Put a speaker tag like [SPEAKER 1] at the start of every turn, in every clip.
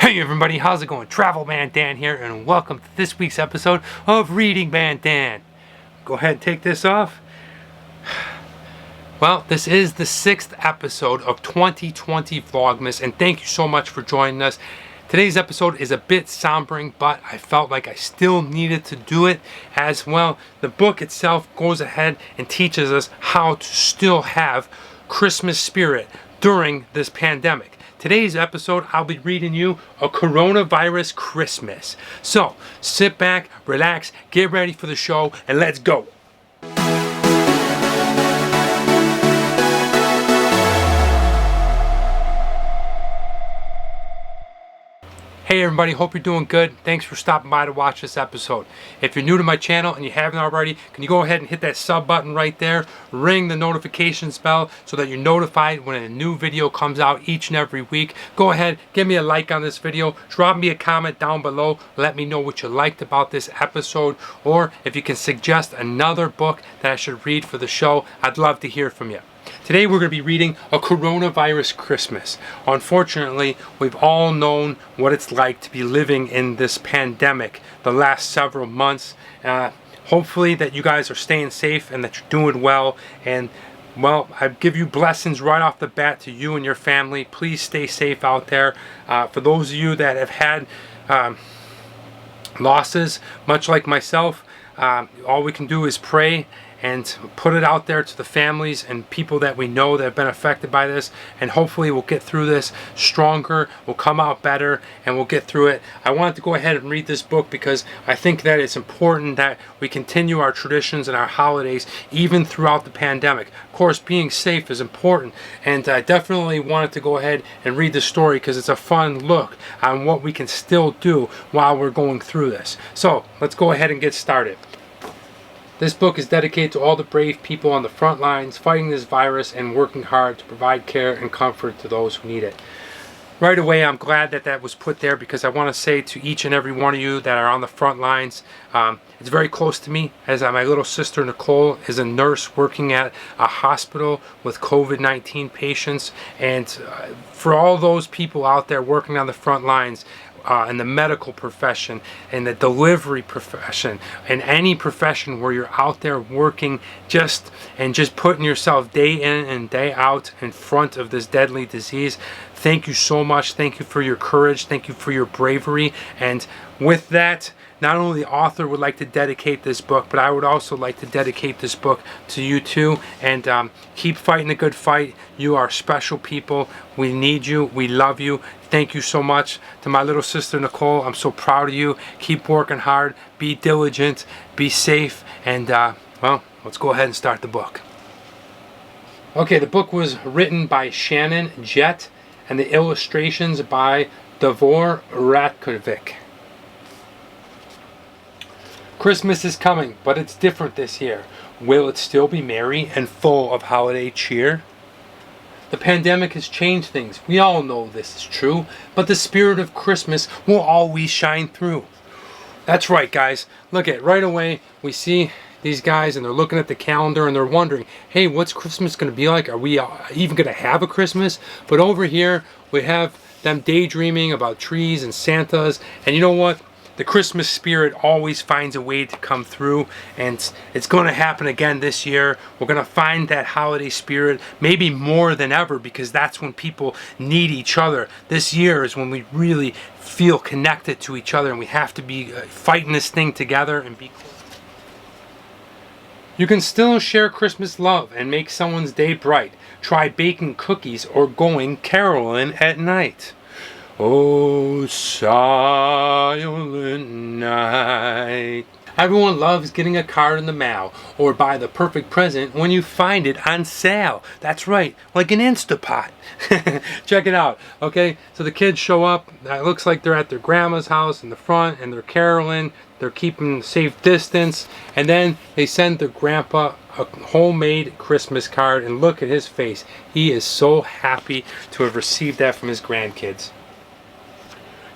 [SPEAKER 1] Hey everybody, how's it going? Travel Man Dan here, and welcome to this week's episode of Reading Man Dan. Go ahead and take this off. Well, this is the 6th episode of 2020 Vlogmas, and thank you so much for joining us. Today's episode is a bit sombering, but I felt like I still needed to do it as well. The book itself goes ahead and teaches us how to still have Christmas spirit during this pandemic. Today's episode, I'll be reading you A Coronavirus Christmas. So, sit back, relax, get ready for the show, and let's go. Hey everybody, hope you're doing good. Thanks for stopping by to watch this episode. If you're new to my channel and you haven't already, can you go ahead and hit that sub button right there, ring the notifications bell so that you're notified when a new video comes out each and every week. Go ahead, give me a like on this video, drop me a comment down below, let me know what you liked about this episode, or if you can suggest another book that I should read for the show, I'd love to hear from you. Today we're going to be reading A Coronavirus Christmas. Unfortunately, we've all known what it's like to be living in this pandemic the last several months. Hopefully that you guys are staying safe and that you're doing well. And well, I give you blessings right off the bat to you and your family. Please stay safe out there. For those of you that have had losses, much like myself, all we can do is pray and put it out there to the families and people that we know that have been affected by this, and hopefully we'll get through this stronger, we'll come out better, and we'll get through it. I wanted to go ahead and read this book because I think that it's important that we continue our traditions and our holidays even throughout the pandemic. Of course, being safe is important, and I definitely wanted to go ahead and read the story because it's a fun look on what we can still do while we're going through this. So let's go ahead and get started. This book is dedicated to all the brave people on the front lines fighting this virus and working hard to provide care and comfort to those who need it. Right away, I'm glad that that was put there because I want to say to each and every one of you that are on the front lines, it's very close to me, as my little sister Nicole is a nurse working at a hospital with COVID-19 patients. And for all those people out there working on the front lines, in the medical profession, in the delivery profession, in any profession where you're out there working just putting yourself day in and day out in front of this deadly disease. Thank you so much. Thank you for your courage. Thank you for your bravery. And with that, not only the author would like to dedicate this book, but I would also like to dedicate this book to you too. And keep fighting the good fight. You are special people. We need you. We love you. Thank you so much. To my little sister Nicole, I'm so proud of you. Keep working hard. Be diligent. Be safe. And well, let's go ahead and start the book. Okay, the book was written by Shannon, Jett, and the illustrations by Davor, Ratkovic. Christmas is coming, but it's different this year. Will it still be merry and full of holiday cheer? The pandemic has changed things. We all know this is true, but the spirit of Christmas will always shine through. That's right, guys. Look at right away, we see these guys and they're looking at the calendar and they're wondering, hey, what's Christmas going to be like? Are we even going to have a Christmas? But over here, we have them daydreaming about trees and Santas. And you know what? The Christmas spirit always finds a way to come through, and it's going to happen again this year. We're going to find that holiday spirit maybe more than ever because that's when people need each other. This year is when we really feel connected to each other, and we have to be fighting this thing together and be close. You can still share Christmas love and make someone's day bright. Try baking cookies or going caroling at night. Oh, silent night. Everyone loves getting a card in the mail or buy the perfect present when you find it on sale. That's right, like an Instapot. Check it out. Okay, so the kids show up. It looks like they're at their grandma's house in the front and they're caroling. They're keeping safe distance. And then they send their grandpa a homemade Christmas card, and look at his face. He is so happy to have received that from his grandkids.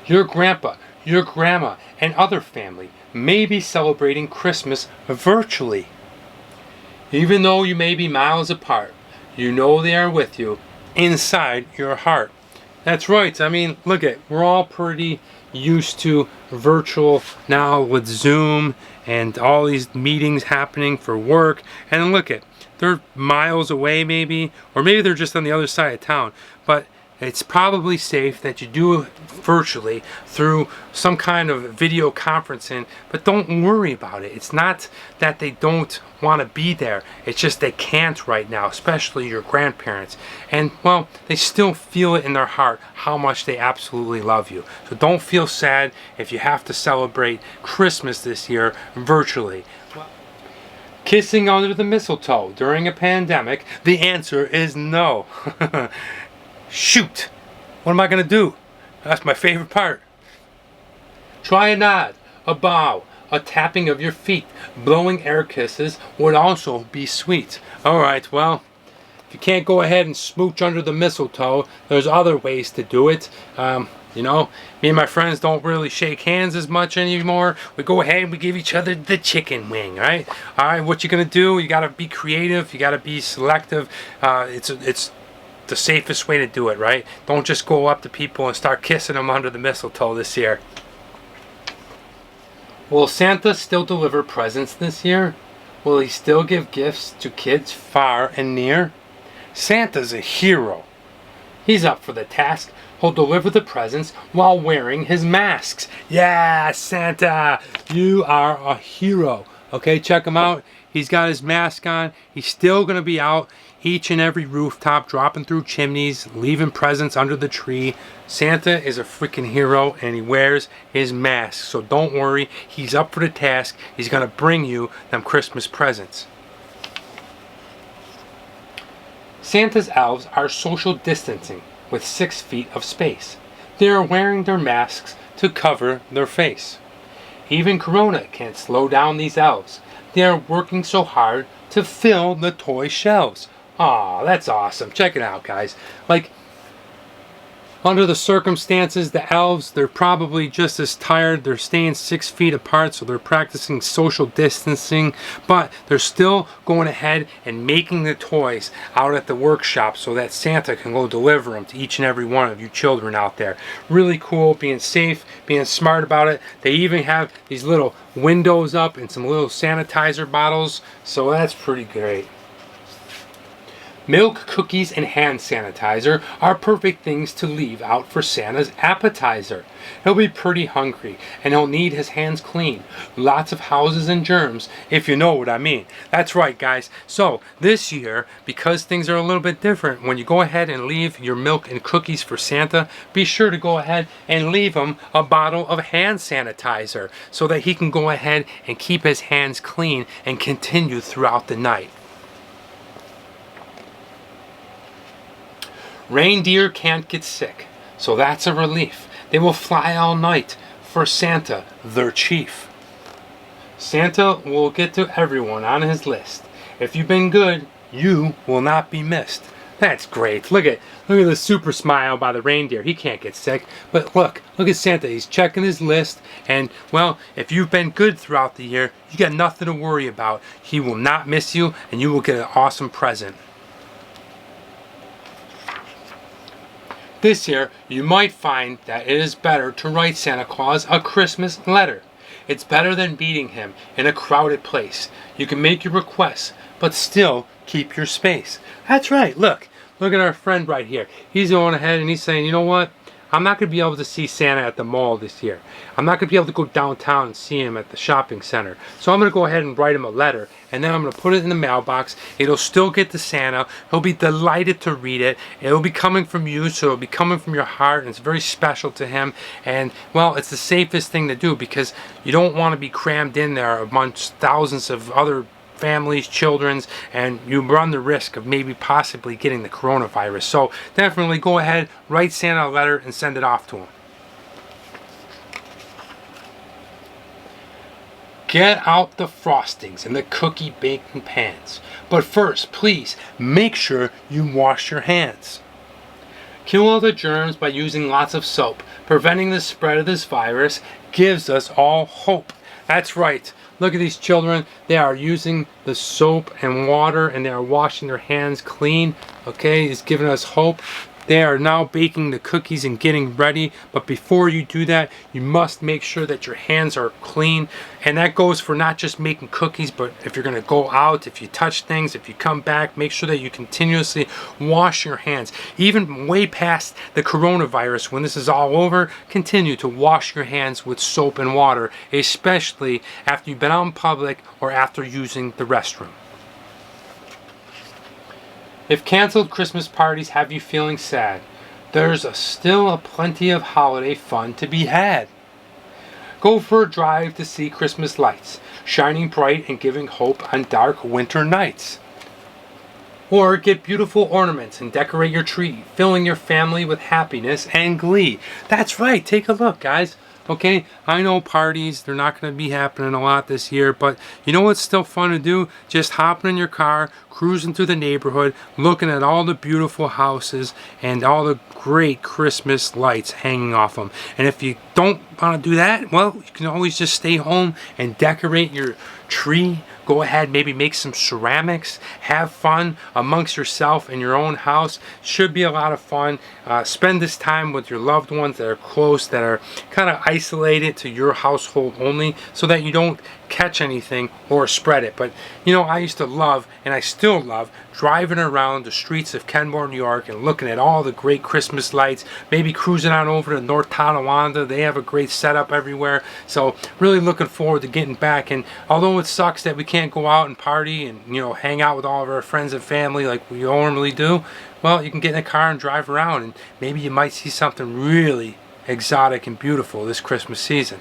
[SPEAKER 1] Your grandpa, your grandma, and other family may be celebrating Christmas virtually. Even though you may be miles apart, you know they are with you inside your heart. That's right. I mean, look at, we're all pretty used to virtual now with Zoom and all these meetings happening for work. And look at, they're miles away maybe, or maybe they're just on the other side of town. But it's probably safe that you do it virtually through some kind of video conferencing, but don't worry about it. It's not that they don't want to be there. It's just they can't right now, especially your grandparents. And, well, they still feel it in their heart how much they absolutely love you. So don't feel sad if you have to celebrate Christmas this year virtually. Kissing under the mistletoe during a pandemic? The answer is no. Shoot! What am I going to do? That's my favorite part. Try a nod, a bow, a tapping of your feet. Blowing air kisses would also be sweet. Alright, well, if you can't go ahead and smooch under the mistletoe, there's other ways to do it. You know, me and my friends don't really shake hands as much anymore. We go ahead and we give each other the chicken wing, right? Alright, what you going to do? You got to be creative. You got to be selective. It's the safest way to do it, right? Don't just go up to people and start kissing them under the mistletoe this year. Will Santa still deliver presents this year? Will he still give gifts to kids far and near? Santa's a hero. He's up for the task. He'll deliver the presents while wearing his masks. Yeah, Santa, you are a hero. Okay, check him out. He's got his mask on. He's still going to be out each and every rooftop, dropping through chimneys, leaving presents under the tree. Santa is a freaking hero, and he wears his mask. So don't worry. He's up for the task. He's going to bring you them Christmas presents. Santa's elves are social distancing with 6 feet of space. They are wearing their masks to cover their face. Even Corona can't slow down these elves. They are working so hard to fill the toy shelves. Aw, that's awesome. Check it out, guys. Like, under the circumstances, the elves, they're probably just as tired. They're staying 6 feet apart, so they're practicing social distancing. But they're still going ahead and making the toys out at the workshop so that Santa can go deliver them to each and every one of you children out there. Really cool, being safe, being smart about it. They even have these little windows up and some little sanitizer bottles, so that's pretty great. Milk, cookies, and hand sanitizer are perfect things to leave out for Santa's appetizer. He'll be pretty hungry, and he'll need his hands clean. Lots of houses and germs, if you know what I mean. That's right, guys. So, this year, because things are a little bit different, when you go ahead and leave your milk and cookies for Santa, be sure to go ahead and leave him a bottle of hand sanitizer so that he can go ahead and keep his hands clean and continue throughout the night. Reindeer can't get sick, so that's a relief. They will fly all night for Santa, their chief. Santa will get to everyone on his list. If you've been good, you will not be missed. That's great. Look at the super smile by the reindeer. He can't get sick. But look at Santa. He's checking his list. And, well, if you've been good throughout the year, you got nothing to worry about. He will not miss you, and you will get an awesome present. This year, you might find that it is better to write Santa Claus a Christmas letter. It's better than beating him in a crowded place. You can make your requests, but still keep your space. That's right, look at our friend right here. He's going ahead and he's saying, you know what? I'm not going to be able to see Santa at the mall this year. I'm not going to be able to go downtown and see him at the shopping center. So I'm going to go ahead and write him a letter, and then I'm going to put it in the mailbox. It'll still get to Santa. He'll be delighted to read it. It'll be coming from you, so it'll be coming from your heart, and it's very special to him. And, well, it's the safest thing to do because you don't want to be crammed in there amongst thousands of other families, children's, and you run the risk of maybe possibly getting the coronavirus. So definitely go ahead, write Santa a letter, and send it off to him. Get out the frostings and the cookie baking pans. But first, please, make sure you wash your hands. Kill all the germs by using lots of soap. Preventing the spread of this virus gives us all hope. That's right. Look at these children. They are using the soap and water, and they are washing their hands clean. Okay, it's giving us hope They are now baking the cookies and getting ready. But before you do that, you must make sure that your hands are clean. And that goes for not just making cookies, but if you're going to go out, if you touch things, if you come back, make sure that you continuously wash your hands. Even way past the coronavirus, when this is all over, continue to wash your hands with soap and water, especially after you've been out in public or after using the restroom. If canceled Christmas parties have you feeling sad, there's still plenty of holiday fun to be had. Go for a drive to see Christmas lights, shining bright and giving hope on dark winter nights. Or get beautiful ornaments and decorate your tree, filling your family with happiness and glee. That's right, take a look, guys. Okay, I know parties, they're not going to be happening a lot this year, but you know what's still fun to do? Just hopping in your car, cruising through the neighborhood, looking at all the beautiful houses and all the great Christmas lights hanging off them. And if you don't want to do that, well, you can always just stay home and decorate your tree. Go ahead, maybe make some ceramics, have fun amongst yourself in your own house. Should be a lot of fun. Spend this time with your loved ones that are close, that are kind of isolated to your household only, so that you don't catch anything or spread it. But you know, I used to love, and I still love, driving around the streets of Kenmore, New York, and looking at all the great Christmas lights. Maybe cruising on over to North Tonawanda. They have a great setup everywhere. So really looking forward to getting back. And although it sucks that we can't go out and party and, you know, hang out with all of our friends and family like we normally do, well, you can get in a car and drive around, and maybe you might see something really exotic and beautiful this Christmas season.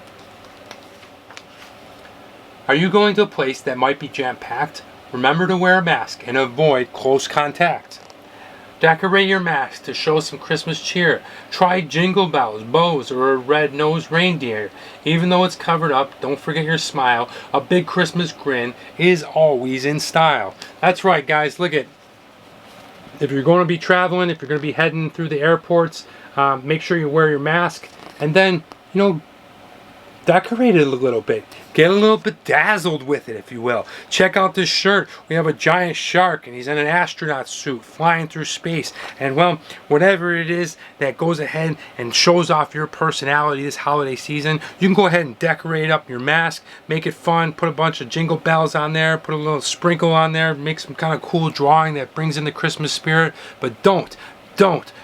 [SPEAKER 1] Are you going to a place that might be jam-packed? Remember to wear a mask and avoid close contact. Decorate your mask to show some Christmas cheer. Try jingle bells, bows, or a red-nosed reindeer. Even though it's covered up, don't forget your smile. A big Christmas grin is always in style. That's right, guys. Look at, if you're going to be traveling, if you're going to be heading through the airports, make sure you wear your mask. And then, you know, decorate it a little bit. Get a little bedazzled with it, if you will. Check out this shirt. We have a giant shark, and he's in an astronaut suit flying through space. And well, whatever it is that goes ahead and shows off your personality this holiday season, you can go ahead and decorate up your mask, make it fun, put a bunch of jingle bells on there, put a little sprinkle on there, make some kind of cool drawing that brings in the Christmas spirit. But don't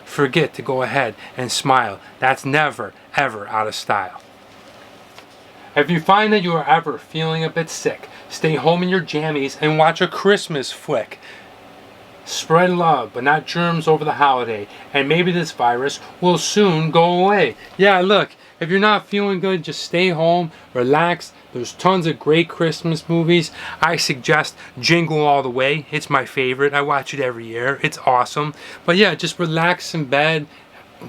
[SPEAKER 1] forget to go ahead and smile. That's never, ever out of style. If you find that you are ever feeling a bit sick, stay home in your jammies and watch a Christmas flick. Spread love, but not germs over the holiday, and maybe this virus will soon go away. Yeah, look, if you're not feeling good, just stay home, relax. There's tons of great Christmas movies. I suggest Jingle All the Way. It's my favorite. I watch it every year. It's awesome. But yeah, just relax in bed.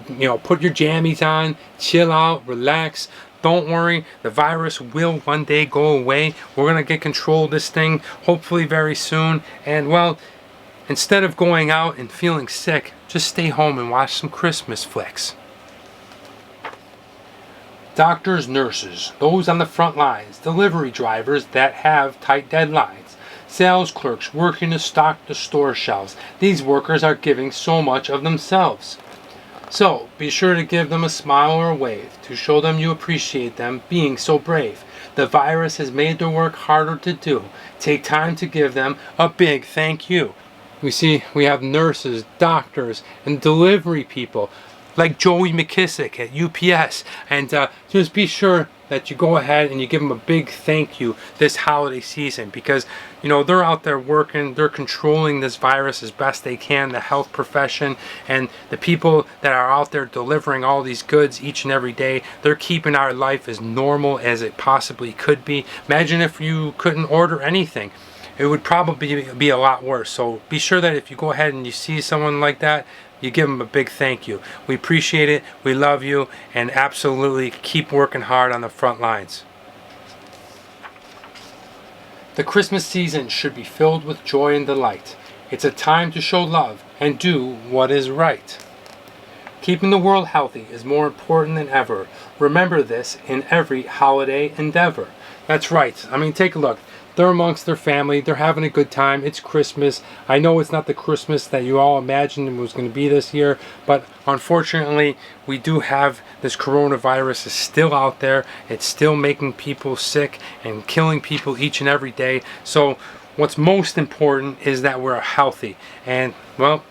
[SPEAKER 1] You know, put your jammies on, chill out, relax. Don't worry, the virus will one day go away. We're going to get control of this thing, hopefully very soon. And well, instead of going out and feeling sick, just stay home and watch some Christmas flicks. Doctors, nurses, those on the front lines, delivery drivers that have tight deadlines, sales clerks working to stock the store shelves. These workers are giving so much of themselves. So, be sure to give them a smile or a wave to show them you appreciate them being so brave. The virus has made their work harder to do. Take time to give them a big thank you. We have nurses, doctors, and delivery people like Joey McKissick at UPS. And just be sure that you go ahead and you give them a big thank you this holiday season, because you know they're out there working, they're controlling this virus as best they can, the health profession and the people that are out there delivering all these goods each and every day. They're keeping our life as normal as it possibly could be. Imagine if you couldn't order anything. It would probably be a lot worse. So be sure that if you go ahead and you see someone like that, you give them a big thank you. We appreciate it, we love you, and absolutely keep working hard on the front lines. The Christmas season should be filled with joy and delight. It's a time to show love and do what is right. Keeping the world healthy is more important than ever. Remember this in every holiday endeavor. That's right. I mean, take a look. they're amongst their family. They're having a good time. It's Christmas. I know it's not the Christmas that you all imagined it was going to be this year, but unfortunately, we do have this coronavirus is still out there. It's still making people sick and killing people each and every day. So what's most important is that we're healthy. And, well,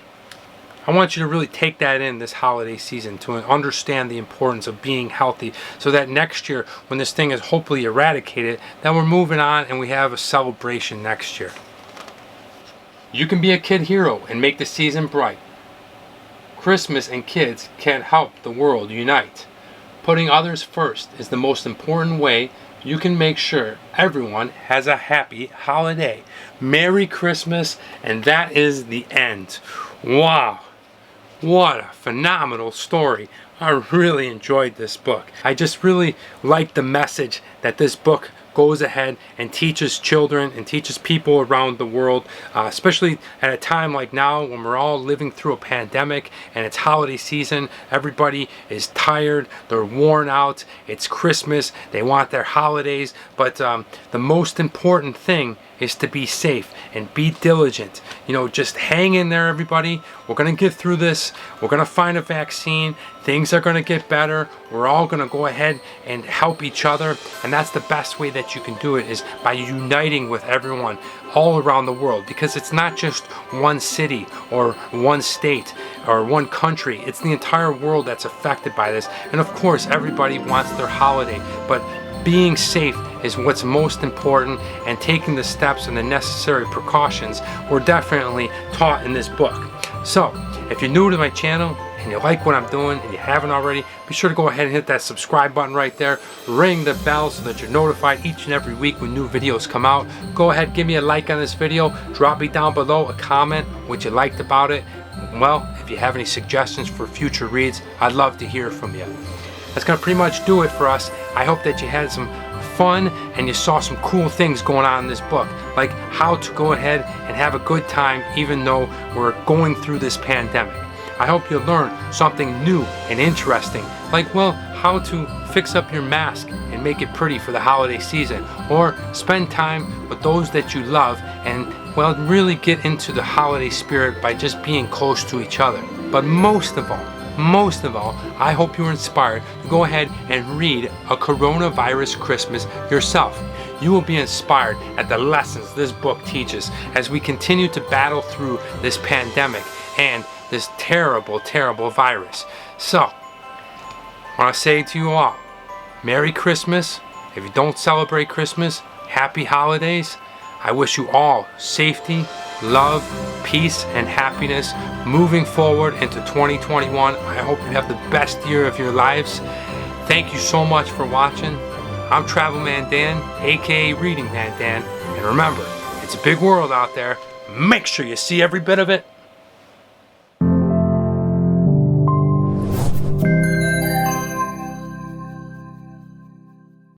[SPEAKER 1] I want you to really take that in this holiday season to understand the importance of being healthy, so that next year, when this thing is hopefully eradicated, that we're moving on and we have a celebration next year. You can be a kid hero and make the season bright. Christmas and kids can help the world unite. Putting others first is the most important way you can make sure everyone has a happy holiday. Merry Christmas, and that is the end. Wow. What a phenomenal story. I really enjoyed this book. I just really like the message that this book goes ahead and teaches children and teaches people around the world, especially at a time like now when we're all living through a pandemic and it's holiday season. Everybody is tired, they're worn out, it's Christmas, they want their holidays, but the most important thing is to be safe and be diligent. You know, just hang in there, everybody. We're gonna get through this. We're gonna find a vaccine. Things are gonna get better. We're all gonna go ahead and help each other, and that's the best way that you can do it, is by uniting with everyone all around the world, because it's not just one city or one state or one country. It's the entire world that's affected by this. And of course, everybody wants their holiday, but being safe is what's most important, and taking the steps and the necessary precautions were definitely taught in this book. So, if you're new to my channel and you like what I'm doing and you haven't already, be sure to go ahead and hit that subscribe button right there. Ring the bell so that you're notified each and every week when new videos come out. Go ahead, give me a like on this video. Drop me down below a comment what you liked about it. Well, if you have any suggestions for future reads, I'd love to hear from you. That's gonna pretty much do it for us. I hope that you had some fun and you saw some cool things going on in this book, like how to go ahead and have a good time even though we're going through this pandemic. I hope you learned something new and interesting, like, well, how to fix up your mask and make it pretty for the holiday season, or spend time with those that you love and, well, really get into the holiday spirit by just being close to each other. But most of all, I hope you're inspired to go ahead and read A Coronavirus Christmas yourself. You will be inspired at the lessons this book teaches as we continue to battle through this pandemic and this terrible, terrible virus. So, I want to say to you all, Merry Christmas. If you don't celebrate Christmas, happy holidays. I wish you all safety, love, peace, and happiness moving forward into 2021. I hope you have the best year of your lives. Thank you so much for watching. I'm Travel Man Dan, aka Reading Man Dan. And remember, it's a big world out there. Make sure you see every bit of it.